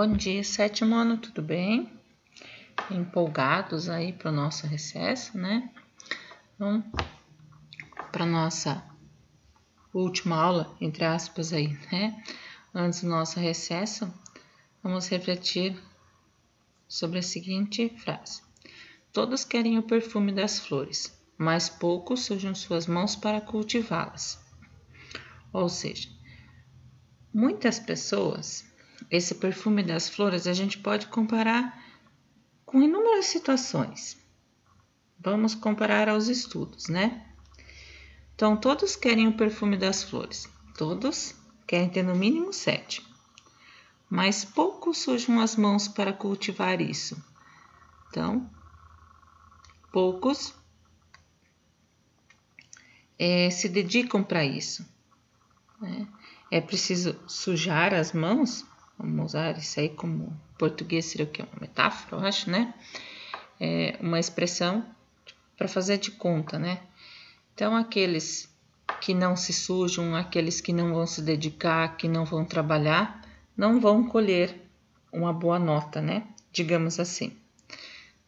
Bom dia, sétimo ano, tudo bem? Empolgados aí para o nosso recesso, né? Então, para nossa última aula, entre aspas aí, né? Antes do nosso recesso, vamos refletir sobre a seguinte frase. Todos querem o perfume das flores, mas poucos sujam suas mãos para cultivá-las. Ou seja, muitas pessoas, esse perfume das flores a gente pode comparar com inúmeras situações. Vamos comparar aos estudos, né? Então, todos querem o perfume das flores. Todos querem ter no mínimo 7. Mas poucos sujam as mãos para cultivar isso. Então, poucos se dedicam para isso, né? É preciso sujar as mãos. Vamos usar isso aí como português, seria o quê? Uma metáfora, eu acho, né? É uma expressão para fazer de conta, né? Então, aqueles que não se sujam, aqueles que não vão se dedicar, que não vão trabalhar, não vão colher uma boa nota, né? Digamos assim.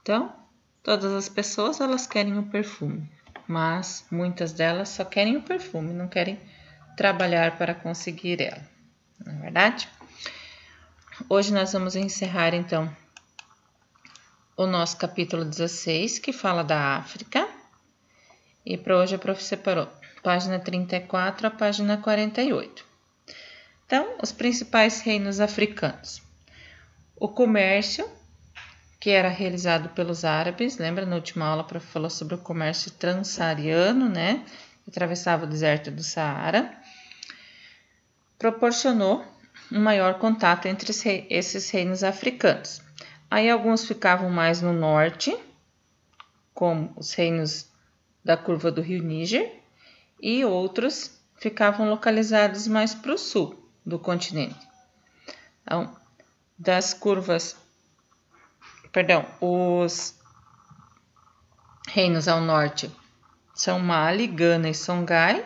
Então, todas as pessoas, elas querem o perfume, mas muitas delas só querem o perfume, não querem trabalhar para conseguir ela, não é verdade? Hoje nós vamos encerrar, então, o nosso capítulo 16, que fala da África. E para hoje a prof separou página 34 a página 48. Então, os principais reinos africanos. O comércio, que era realizado pelos árabes, lembra na última aula a prof falou sobre o comércio transsaariano, né? Que atravessava o deserto do Saara. Proporcionou um maior contato entre esses reinos africanos. Aí alguns ficavam mais no norte, como os reinos da curva do rio Níger, e outros ficavam localizados mais para o sul do continente. Então, os reinos ao norte são Mali, Gana e Songhai,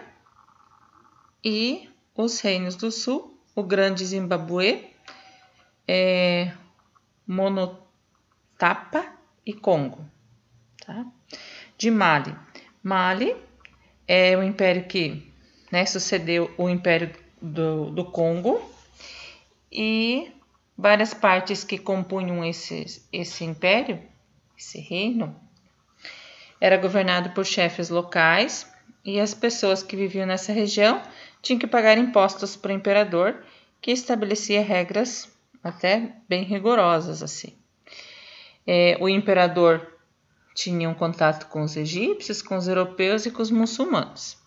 e os reinos do sul, o Grande Zimbabue, Monotapa e Congo. Tá? De Mali. Mali é o império que, né, sucedeu o império do Congo, e várias partes que compunham esse império, esse reino, era governado por chefes locais, e as pessoas que viviam nessa região tinham que pagar impostos para o imperador, que estabelecia regras até bem rigorosas assim. O imperador tinha um contato com os egípcios, com os europeus e com os muçulmanos.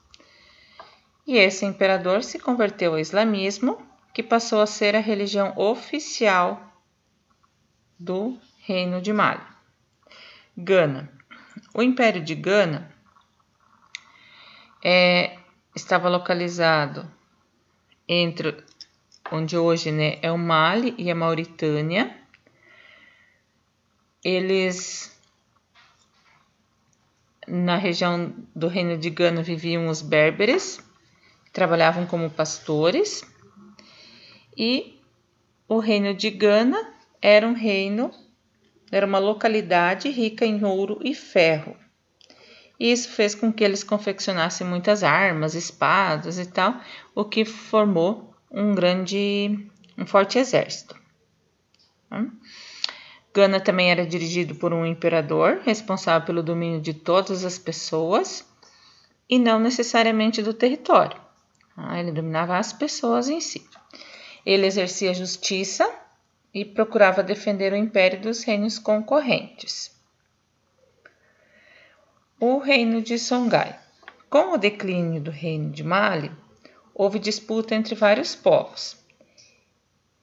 E esse imperador se converteu ao islamismo, que passou a ser a religião oficial do reino de Mali. Gana. O império de Gana estava localizado entre onde hoje, né, é o Mali e a Mauritânia. Na região do reino de Gana viviam os berberes, que trabalhavam como pastores, e o reino de Gana era uma localidade rica em ouro e ferro. E isso fez com que eles confeccionassem muitas armas, espadas e tal, o que formou um forte exército. Gana também era dirigido por um imperador, responsável pelo domínio de todas as pessoas e não necessariamente do território. Ele dominava as pessoas em si. Ele exercia justiça e procurava defender o império dos reinos concorrentes. O reino de Songhai. Com o declínio do reino de Mali, houve disputa entre vários povos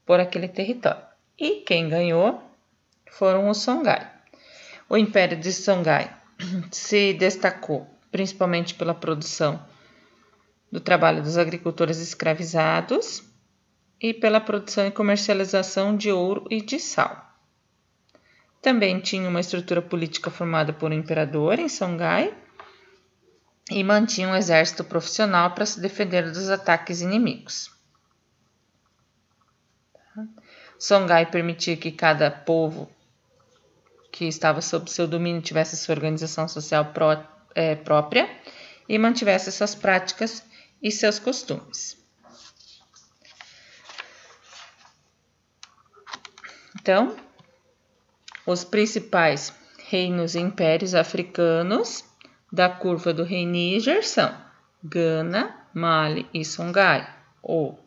por aquele território. E quem ganhou foram os Songhai. O império de Songhai se destacou principalmente pela produção do trabalho dos agricultores escravizados e pela produção e comercialização de ouro e de sal. Também tinha uma estrutura política formada por um imperador em Songhai e mantinha um exército profissional para se defender dos ataques inimigos. Songhai permitia que cada povo que estava sob seu domínio tivesse sua organização social própria e mantivesse suas práticas e seus costumes. Então, os principais reinos e impérios africanos da curva do rei Níger são Gana, Mali e Songhai, ou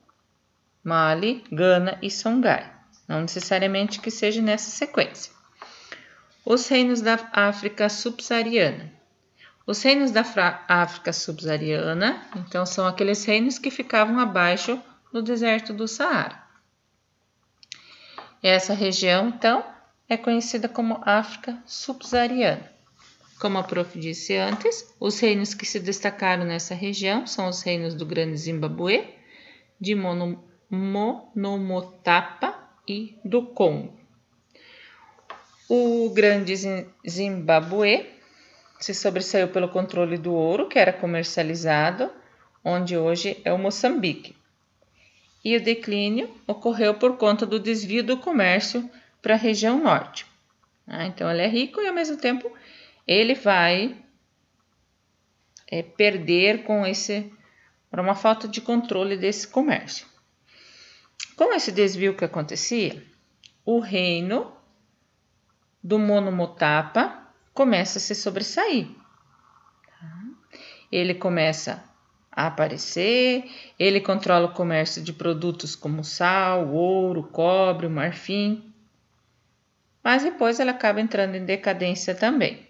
Mali, Gana e Songhai, não necessariamente que seja nessa sequência. Os reinos da África subsaariana. Os reinos da África subsaariana, então, são aqueles reinos que ficavam abaixo do deserto do Saara. Essa região, então, é conhecida como África subsaariana. Como a prof disse antes, os reinos que se destacaram nessa região são os reinos do Grande Zimbabue, de Monomotapa e do Congo. O Grande Zimbabue se sobressaiu pelo controle do ouro, que era comercializado, onde hoje é o Moçambique. E o declínio ocorreu por conta do desvio do comércio para a região norte. Então, ele é rico e, ao mesmo tempo, ele vai perder por uma falta de controle desse comércio. Com esse desvio que acontecia, o reino do Monomotapa começa a se sobressair. Ele começa a aparecer, ele controla o comércio de produtos como sal, ouro, cobre, marfim, mas depois ela acaba entrando em decadência também.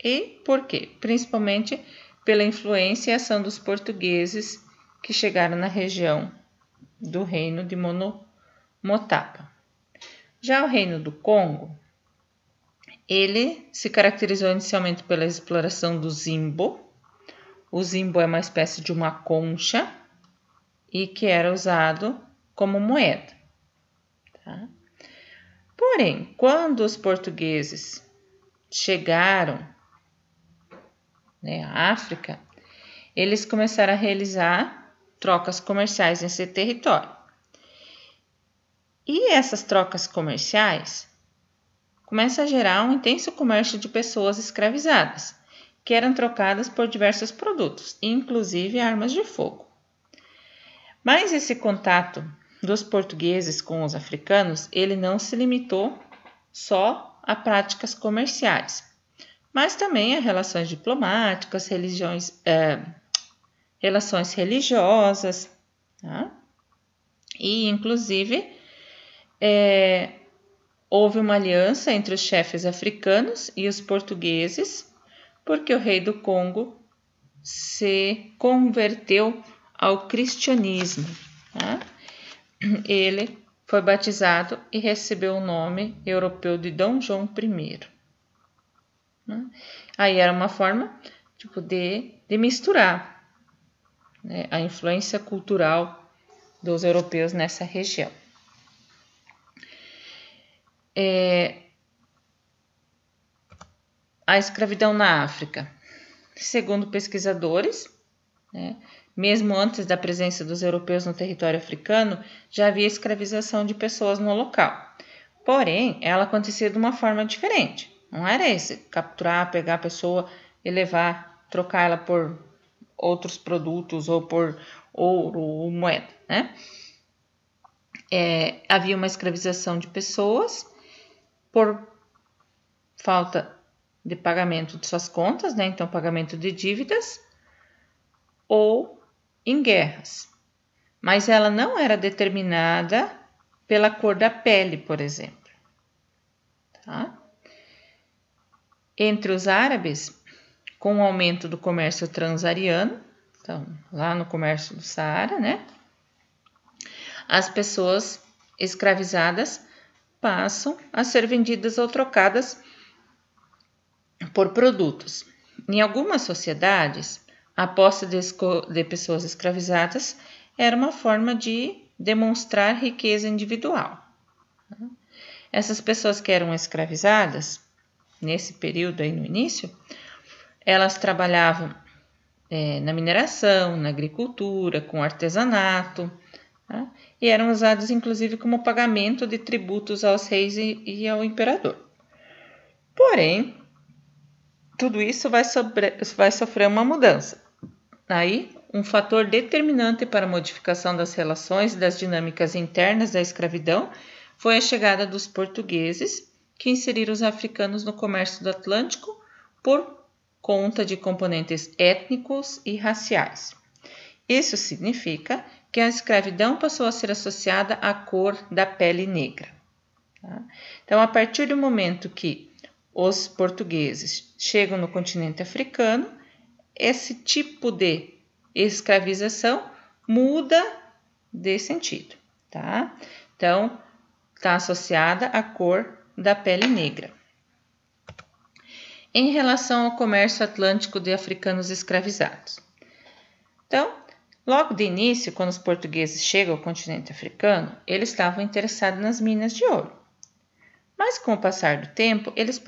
E por quê? Principalmente pela influência e ação dos portugueses que chegaram na região do reino de Monomotapa. Já o reino do Congo, ele se caracterizou inicialmente pela exploração do zimbo. O zimbo é uma espécie de uma concha e que era usado como moeda. Tá? Porém, quando os portugueses chegaram à África, eles começaram a realizar trocas comerciais nesse território. E essas trocas comerciais começam a gerar um intenso comércio de pessoas escravizadas, que eram trocadas por diversos produtos, inclusive armas de fogo. Mas esse contato dos portugueses com os africanos, ele não se limitou só a práticas comerciais, mas também a relações diplomáticas, relações religiosas, tá? E inclusive houve uma aliança entre os chefes africanos e os portugueses, porque o rei do Congo se converteu ao cristianismo. Tá? Ele foi batizado e recebeu o nome europeu de Dom João I. Aí era uma forma de misturar a influência cultural dos europeus nessa região. A escravidão na África. Segundo pesquisadores, mesmo antes da presença dos europeus no território africano, já havia escravização de pessoas no local. Porém, ela acontecia de uma forma diferente. Não era esse, capturar, pegar a pessoa e levar, trocar ela por outros produtos ou por ouro ou moeda, havia uma escravização de pessoas por falta de pagamento de suas contas, então pagamento de dívidas, ou em guerras. Mas ela não era determinada pela cor da pele, por exemplo. Tá? Entre os árabes, com o aumento do comércio transsaariano, então lá no comércio do Saara, as pessoas escravizadas passam a ser vendidas ou trocadas por produtos. Em algumas sociedades, a posse de pessoas escravizadas era uma forma de demonstrar riqueza individual. Essas pessoas que eram escravizadas, nesse período aí no início, elas trabalhavam na mineração, na agricultura, com artesanato, tá? E eram usados inclusive como pagamento de tributos aos reis e ao imperador. Porém, tudo isso vai sofrer uma mudança. Aí, um fator determinante para a modificação das relações e das dinâmicas internas da escravidão foi a chegada dos portugueses, que inseriram os africanos no comércio do Atlântico por conta de componentes étnicos e raciais. Isso significa que a escravidão passou a ser associada à cor da pele negra. Tá? Então, a partir do momento que os portugueses chegam no continente africano, esse tipo de escravização muda de sentido, tá? Então, está associada à cor da pele negra. Em relação ao comércio atlântico de africanos escravizados. Então, logo de início, quando os portugueses chegam ao continente africano, eles estavam interessados nas minas de ouro. Mas com o passar do tempo, eles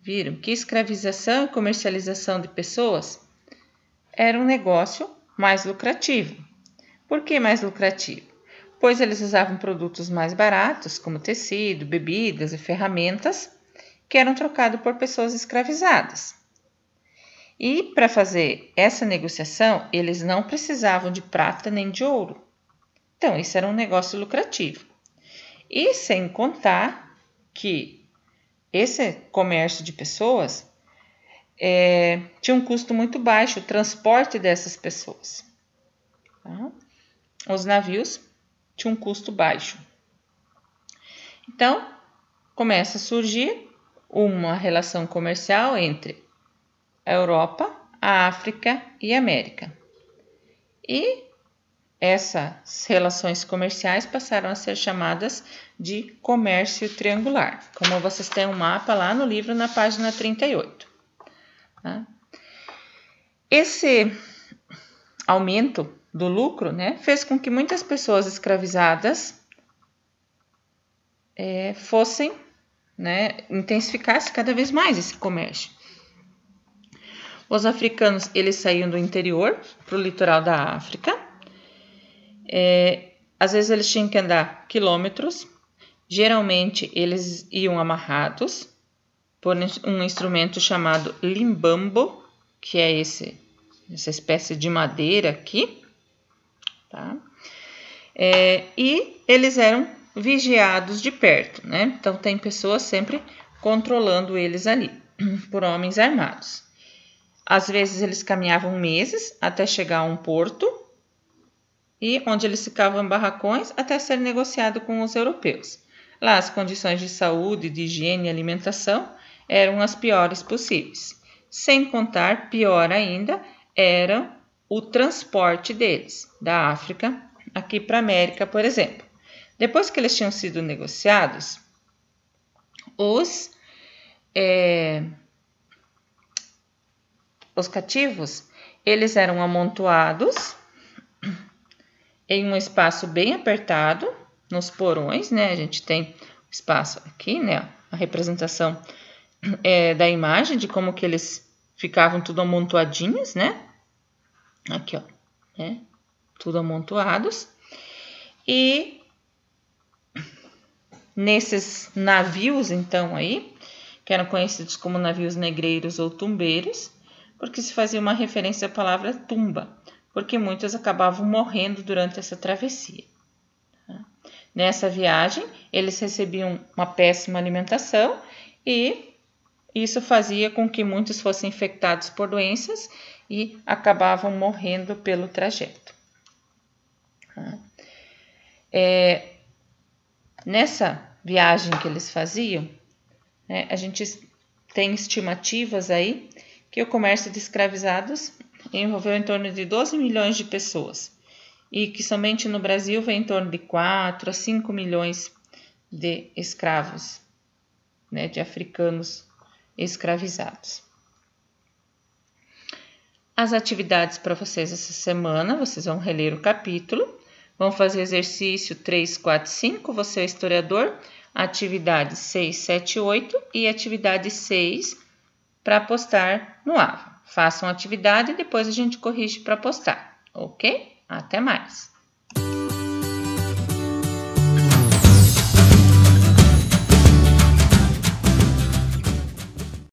viram que escravização e comercialização de pessoas era um negócio mais lucrativo. Por que mais lucrativo? Pois eles usavam produtos mais baratos, como tecido, bebidas e ferramentas, que eram trocados por pessoas escravizadas. E para fazer essa negociação, eles não precisavam de prata nem de ouro. Então, isso era um negócio lucrativo. E sem contar que esse comércio de pessoas tinha um custo muito baixo, o transporte dessas pessoas. Tá? Os navios tinham um custo baixo. Então, começa a surgir uma relação comercial entre a Europa, a África e a América. E essas relações comerciais passaram a ser chamadas de comércio triangular, como vocês têm um mapa lá no livro na página 38. Tá? Esse aumento do lucro, né, fez com que muitas pessoas escravizadas fossem, né, intensificasse cada vez mais esse comércio. Os africanos, eles saíam do interior para o litoral da África. Às vezes eles tinham que andar quilômetros. Geralmente eles iam amarrados por um instrumento chamado limbambo, que é essa espécie de madeira aqui. Tá? E eles eram vigiados de perto, né? Então tem pessoas sempre controlando eles ali, por homens armados. Às vezes eles caminhavam meses até chegar a um porto, e onde eles ficavam em barracões até ser negociado com os europeus. Lá as condições de saúde, de higiene e alimentação eram as piores possíveis. Sem contar, pior ainda, era o transporte deles, da África aqui para a América, por exemplo. Depois que eles tinham sido negociados, os cativos, eles eram amontoados em um espaço bem apertado, nos porões, né? A gente tem espaço aqui, né? A representação da imagem de como que eles ficavam tudo amontoadinhos, né? Aqui, ó, né? Tudo amontoados. E nesses navios, então, aí, que eram conhecidos como navios negreiros ou tumbeiros, porque se fazia uma referência à palavra tumba, porque muitos acabavam morrendo durante essa travessia. Nessa viagem, eles recebiam uma péssima alimentação e isso fazia com que muitos fossem infectados por doenças e acabavam morrendo pelo trajeto. Nessa viagem que eles faziam, né, a gente tem estimativas aí que o comércio de escravizados envolveu em torno de 12 milhões de pessoas e que somente no Brasil vem em torno de 4 a 5 milhões de escravos, né, de africanos escravizados. As atividades para vocês essa semana, vocês vão reler o capítulo, vão fazer exercício 3, 4, 5, você é o historiador, atividade 6, 7, 8 e atividade 6 para postar no AVA. Façam a atividade e depois a gente corrige para postar, ok? Até mais!